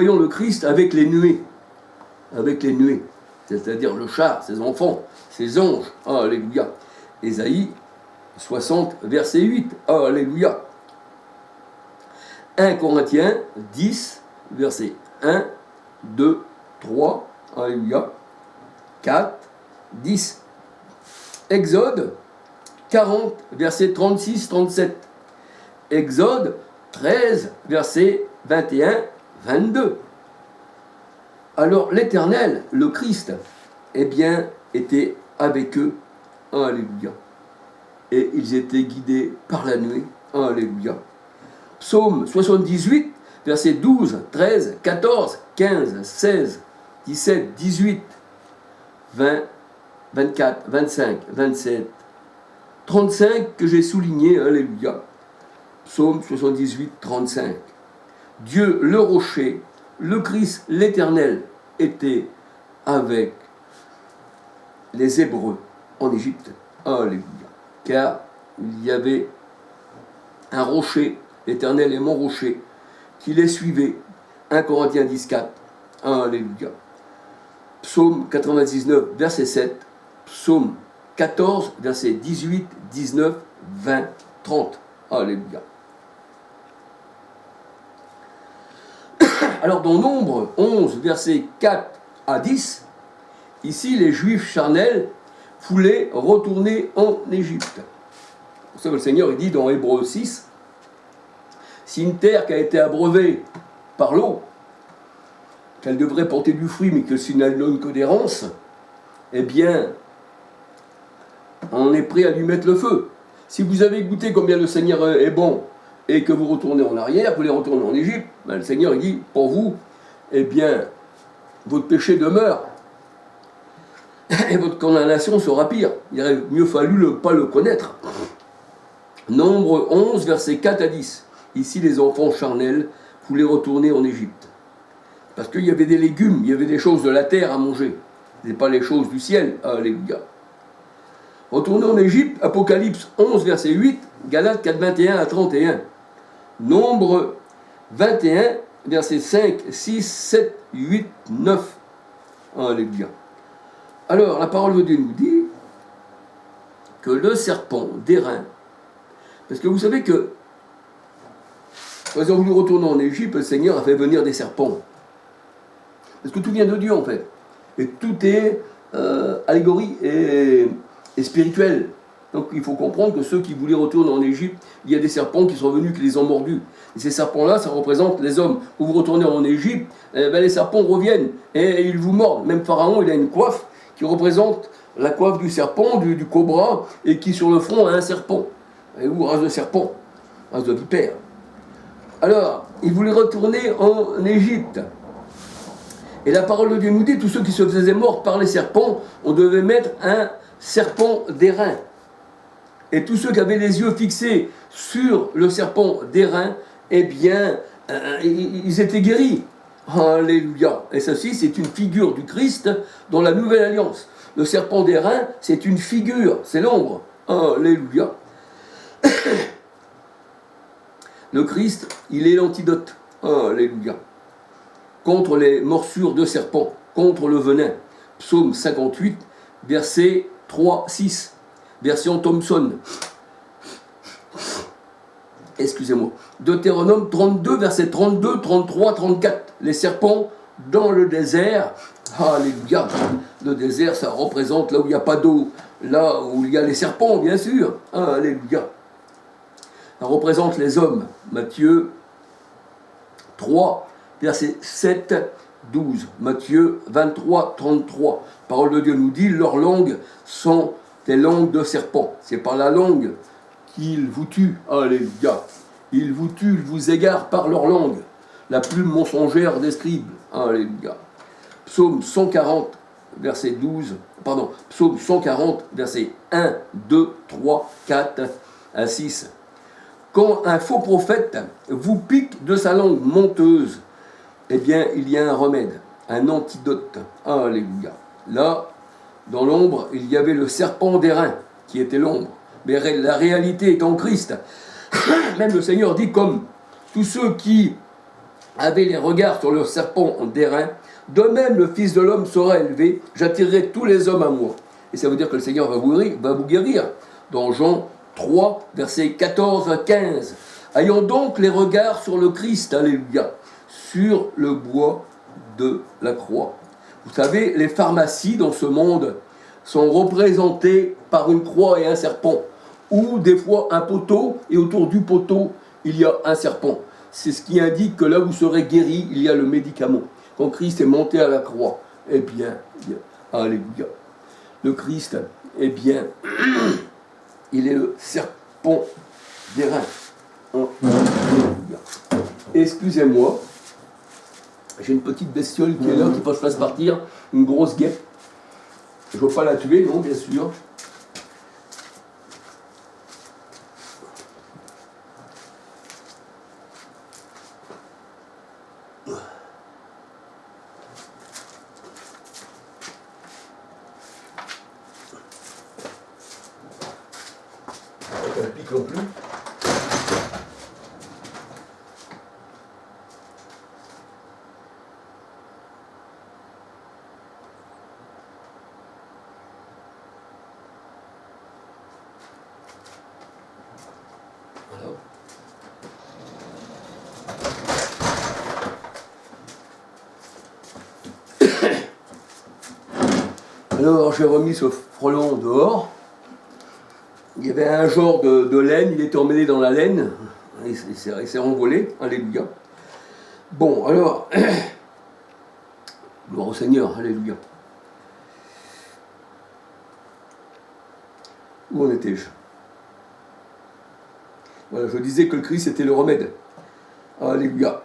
voyons le Christ avec les nuées, c'est-à-dire le char, ses enfants, ses anges, alléluia. Ésaïe 60, verset 8, alléluia. 1 Corinthiens 10, verset 1, 2, 3, alléluia, 4, 10. Exode 40, verset 36, 37. Exode 13, verset 21, 22. Alors l'Éternel, le Christ, était avec eux, alléluia. Et ils étaient guidés par la nuée, alléluia. Psaume 78, versets 12, 13, 14, 15, 16, 17, 18, 20, 24, 25, 27, 35 que j'ai souligné, alléluia. Psaume 78, 35. Dieu, le rocher, le Christ, l'Éternel, était avec les Hébreux en Égypte, alléluia. Car il y avait un rocher, l'Éternel est mon rocher, qui les suivait. 1 Corinthiens 10, 4, alléluia. Psaume 99, verset 7, Psaume 14, verset 18, 19, 20, 30, alléluia. Alors dans Nombre 11, versets 4 à 10, ici les Juifs charnels voulaient retourner en Égypte. Pour ça le Seigneur il dit dans Hébreux 6, si une terre qui a été abreuvée par l'eau, qu'elle devrait porter du fruit, mais que si elle donne que des ronces, eh bien, on est prêt à lui mettre le feu. Si vous avez goûté combien le Seigneur est bon, et que vous retournez en arrière, vous voulez retourner en Égypte, ben le Seigneur il dit, pour vous, eh bien, votre péché demeure, et votre condamnation sera pire. Il aurait mieux fallu ne pas le connaître. Nombre 11, versets 4 à 10. Ici, les enfants charnels voulaient retourner en Égypte. Parce qu'il y avait des légumes, il y avait des choses de la terre à manger. Ce n'est pas les choses du ciel, alléluia. Retournez en Égypte, Apocalypse 11, verset 8, Galates 4, 21 à 31. Nombre 21, versets 5, 6, 7, 8, 9. Alléluia. Alors, la parole de Dieu nous dit que le serpent d'airain, parce que vous savez que, quand ils ont voulu retourner en Égypte, le Seigneur a fait venir des serpents. Parce que tout vient de Dieu, en fait. Et tout est allégorie et spirituel. Donc il faut comprendre que ceux qui voulaient retourner en Égypte, il y a des serpents qui sont venus, qui les ont mordus. Et ces serpents-là, ça représente les hommes. Où vous retournez en Égypte, les serpents reviennent et ils vous mordent. Même Pharaon, il a une coiffe qui représente la coiffe du serpent, du cobra, et qui sur le front a un serpent. Et où race de serpent, race de vipère. Alors, ils voulaient retourner en Égypte. Et la parole de Dieu nous dit, tous ceux qui se faisaient morts par les serpents, on devait mettre un serpent d'airain. Et tous ceux qui avaient les yeux fixés sur le serpent d'airain, eh bien, ils étaient guéris. Alléluia. Et ceci, c'est une figure du Christ dans la Nouvelle Alliance. Le serpent d'airain, c'est une figure, c'est l'ombre. Alléluia. Le Christ, il est l'antidote. Alléluia. Contre les morsures de serpents, contre le venin. Psaume 58, verset 3, 6. Version Thompson. Excusez-moi. Deutéronome 32, verset 32, 33, 34. Les serpents dans le désert. Alléluia. Le désert, ça représente là où il n'y a pas d'eau. Là où il y a les serpents, bien sûr. Alléluia. Ça représente les hommes. Matthieu 3, verset 7, 12. Matthieu 23, 33. Parole de Dieu nous dit, leurs langues sont des langues de serpents. C'est par la langue qu'ils vous tuent. Alléluia. Ils vous tuent, ils vous égarent par leur langue. La plume mensongère des scribes. Alléluia. Psaume 140, verset 12. Pardon. Psaume 140, verset 1, 2, 3, 4 à 6. Quand un faux prophète vous pique de sa langue menteuse, eh bien, il y a un remède, un antidote. Alléluia. Là, dans l'ombre, il y avait le serpent d'airain, qui était l'ombre. Mais la réalité est en Christ. Même le Seigneur dit, comme tous ceux qui avaient les regards sur le serpent d'airain, de même le Fils de l'homme sera élevé, j'attirerai tous les hommes à moi. Et ça veut dire que le Seigneur va vous guérir. Dans Jean 3, versets 14 à 15. Ayons donc les regards sur le Christ, alléluia, sur le bois de la croix. Vous savez, les pharmacies dans ce monde sont représentées par une croix et un serpent, ou des fois un poteau, et autour du poteau, il y a un serpent. C'est ce qui indique que là où vous serez guéri, il y a le médicament. Quand Christ est monté à la croix, eh bien, alléluia. Le Christ, eh bien, il est le serpent d'airain. Excusez-moi, j'ai une petite bestiole qui est là, qui passe partir, une grosse guêpe. Je ne veux pas la tuer, non, bien sûr. Ça ne pique non plus. Alors j'ai remis ce frelon dehors. Il y avait un genre de laine, il était emmêlé dans la laine, il s'est renvolé, alléluia. Bon, alors, gloire au Seigneur, alléluia. Où en étais-je? Voilà, je disais que le Christ était le remède. Alléluia.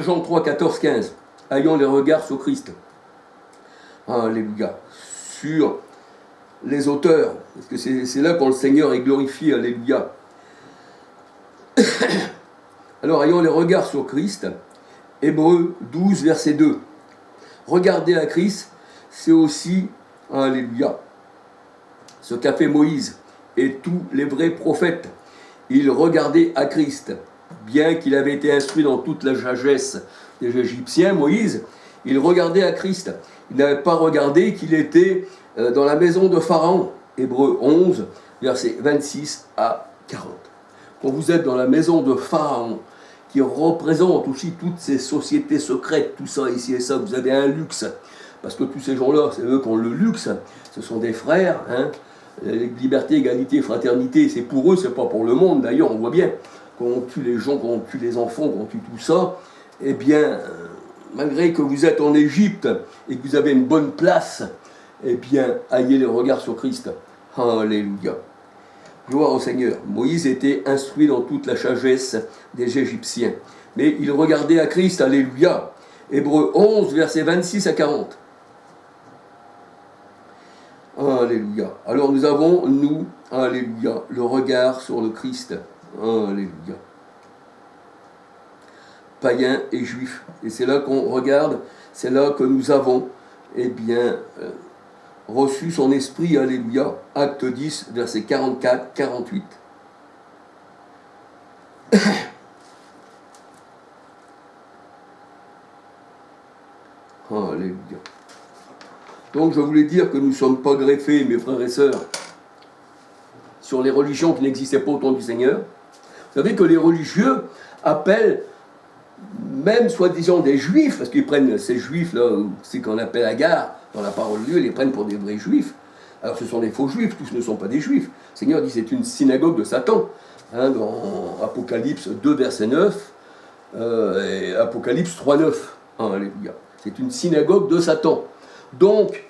Jean 3, 14, 15. Ayons les regards sur Christ. Alléluia. Sur les auteurs, parce que c'est là quand le Seigneur est glorifié, alléluia. Alors, ayons les regards sur Christ. Hébreux 12, verset 2. Regarder à Christ, c'est aussi, alléluia, ce qu'a fait Moïse et tous les vrais prophètes. Ils regardaient à Christ. Bien qu'il avait été instruit dans toute la sagesse des Égyptiens, Moïse, il regardait à Christ. Il n'avait pas regardé qu'il était dans la maison de Pharaon. Hébreux 11, versets 26 à 40. Quand vous êtes dans la maison de Pharaon, qui représente aussi toutes ces sociétés secrètes, tout ça, ici et ça, vous avez un luxe. Parce que tous ces gens-là, c'est eux qui ont le luxe. Ce sont des frères, hein. Liberté, égalité, fraternité, c'est pour eux, c'est pas pour le monde. D'ailleurs, on voit bien, quand on tue les gens, quand on tue les enfants, quand on tue tout ça, eh bien, malgré que vous êtes en Égypte et que vous avez une bonne place, eh bien, ayez les regards sur Christ. Alléluia. Gloire au Seigneur. Moïse était instruit dans toute la sagesse des Égyptiens. Mais il regardait à Christ, alléluia. Hébreux 11, versets 26 à 40. Alléluia. Alors nous avons, nous, alléluia, le regard sur le Christ. Alléluia. Païens et juifs. Et c'est là qu'on regarde, c'est là que nous avons, eh bien, reçu son esprit, alléluia. Acte 10, versets 44, 48. Alléluia. Donc je voulais dire que nous ne sommes pas greffés, mes frères et sœurs, sur les religions qui n'existaient pas au temps du Seigneur. Vous savez que les religieux appellent même soi-disant des juifs, parce qu'ils prennent ces juifs-là, c'est qu'on appelle Agar, dans la parole de Dieu, ils les prennent pour des vrais juifs. Alors ce sont des faux juifs, tous ne sont pas des juifs. Le Seigneur dit c'est une synagogue de Satan, hein, dans Apocalypse 2, verset 9, et Apocalypse 3, 9. Alléluia. C'est une synagogue de Satan. Donc,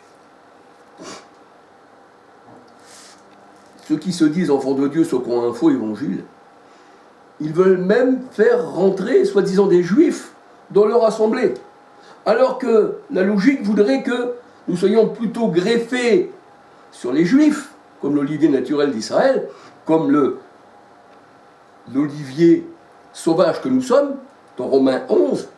ceux qui se disent enfants de Dieu, ceux qui ont un faux évangile, ils veulent même faire rentrer, soi-disant, des juifs dans leur assemblée. Alors que la logique voudrait que nous soyons plutôt greffés sur les juifs, comme l'olivier naturel d'Israël, comme l'olivier sauvage que nous sommes, dans Romains 11,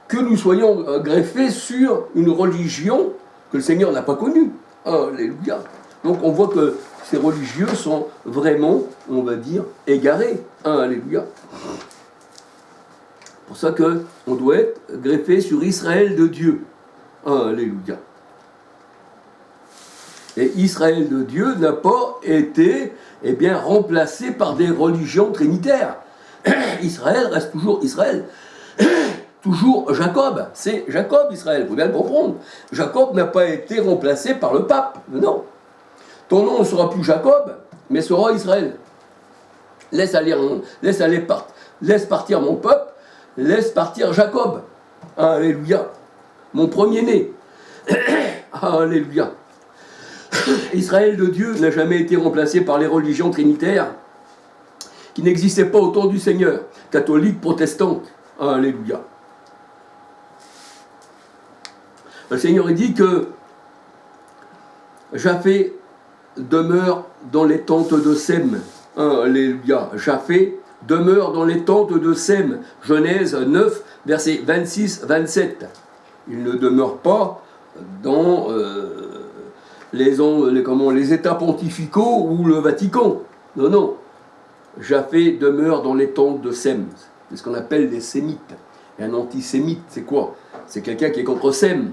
que nous soyons greffés sur une religion que le Seigneur n'a pas connue. Alléluia. Donc on voit que ces religieux sont vraiment, on va dire, égarés. Alléluia. pour ça qu'on doit être greffé sur Israël de Dieu. Alléluia. Et Israël de Dieu n'a pas été remplacé par des religions trinitaires. Israël reste toujours Israël. Toujours Jacob. C'est Jacob, Israël, il faut bien le comprendre. Jacob n'a pas été remplacé par le pape. Non. Ton nom ne sera plus Jacob, mais sera Israël. Laisse partir mon peuple, laisse partir Jacob. Alléluia. Mon premier-né. Alléluia. Israël de Dieu n'a jamais été remplacé par les religions trinitaires qui n'existaient pas au temps du Seigneur, catholiques, protestantes. Alléluia. Le Seigneur dit que Japhé demeure dans les tentes de Sem. Alléluia. Japhé demeure dans les tentes de Sem. Genèse 9, versets 26-27. Il ne demeure pas dans les États pontificaux ou le Vatican. Non, non. Japhé demeure dans les tentes de Sem. C'est ce qu'on appelle les sémites. Et un antisémite, c'est quoi? C'est quelqu'un qui est contre Sem.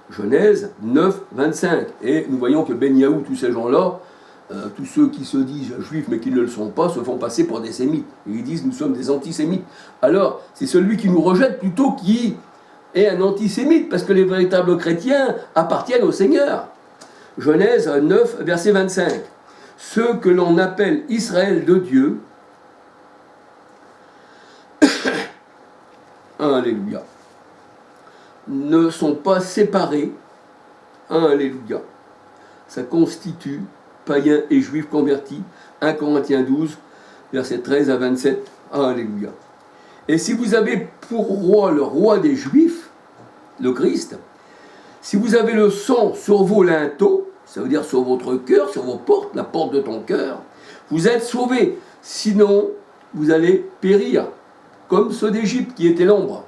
Genèse 9, 25. Et nous voyons que Ben Yahu, tous ces gens-là, tous ceux qui se disent juifs mais qui ne le sont pas, se font passer pour des sémites. Et ils disent nous sommes des antisémites. Alors, c'est celui qui nous rejette plutôt qui est un antisémite, parce que les véritables chrétiens appartiennent au Seigneur. Genèse 9, verset 25. Ceux que l'on appelle Israël de Dieu, alléluia, ne sont pas séparés, alléluia. Ça constitue païens et juifs convertis, 1 Corinthiens 12, versets 13 à 27, alléluia. Et si vous avez pour roi le roi des Juifs, le Christ, si vous avez le sang sur vos linteaux, ça veut dire sur votre cœur, sur vos portes, la porte de ton cœur, vous êtes sauvés. Sinon, vous allez périr, comme ceux d'Égypte qui étaient l'ombre.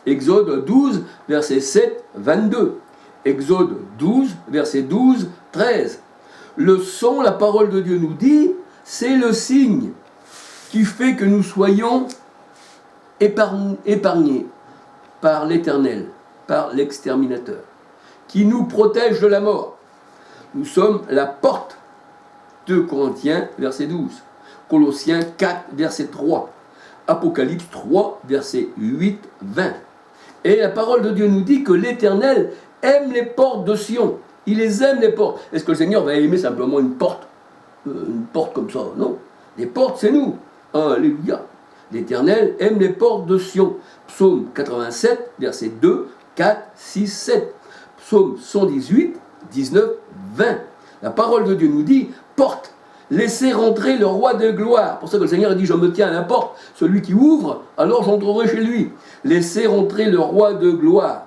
Exode 12, verset 7, 22. Exode 12, verset 12, 13. Le sang, la parole de Dieu nous dit, c'est le signe qui fait que nous soyons épargnés par l'Éternel, par l'exterminateur, qui nous protège de la mort. Nous sommes la porte. 2 Corinthiens, verset 12. Colossiens 4, verset 3. Apocalypse 3, verset 8, 20. Et la parole de Dieu nous dit que l'Éternel aime les portes de Sion. Il les aime, les portes. Est-ce que le Seigneur va aimer simplement une porte comme ça? Non. Les portes, c'est nous. Alléluia. L'Éternel aime les portes de Sion. Psaume 87, verset 2, 4, 6, 7. Psaume 118, 19, 20. La parole de Dieu nous dit, porte, laissez rentrer le roi de gloire. Pour ça que le Seigneur dit, je me tiens à la porte. Celui qui ouvre, alors j'entrerai chez lui. Laissez rentrer le roi de gloire.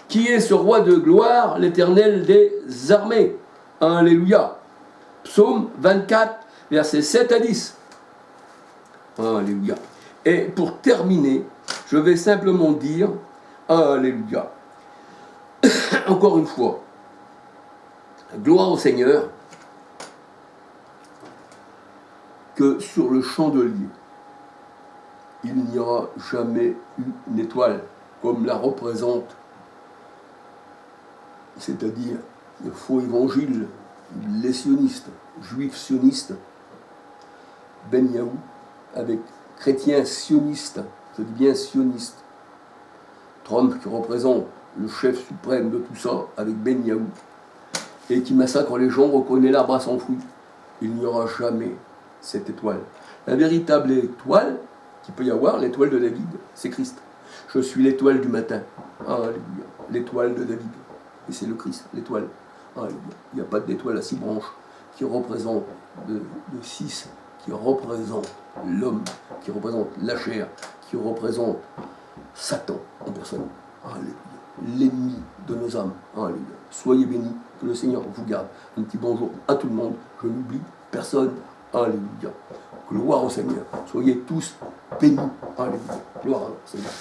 Qui est ce roi de gloire? L'Éternel des armées. Alléluia. Psaume 24, versets 7 à 10. Alléluia. Et pour terminer, je vais simplement dire, alléluia, encore une fois, gloire au Seigneur, que sur le chandelier, il n'y aura jamais eu une étoile comme la représente, c'est-à-dire le faux évangile, les sionistes, juifs sionistes, Ben Yahu, avec chrétiens sionistes, je dis bien sionistes, Trump qui représente le chef suprême de tout ça, avec Ben Yahu, et qui massacre les gens, reconnaît l'arbre à son fruit. Il n'y aura jamais cette étoile. La véritable étoile qu'il peut y avoir, l'étoile de David, c'est Christ. Je suis l'étoile du matin. Alléluia. L'étoile de David. Et c'est le Christ, l'étoile. Alléluia. Il n'y a pas d'étoile à 6 branches qui représente de 6, qui représente l'homme, qui représente la chair, qui représente Satan en personne. Alléluia. L'ennemi de nos âmes. Alléluia. Soyez bénis, que le Seigneur vous garde. Un petit bonjour à tout le monde. Je n'oublie personne. Alléluia. Gloire au Seigneur. Soyez tous bénis. Alléluia. Gloire au Seigneur.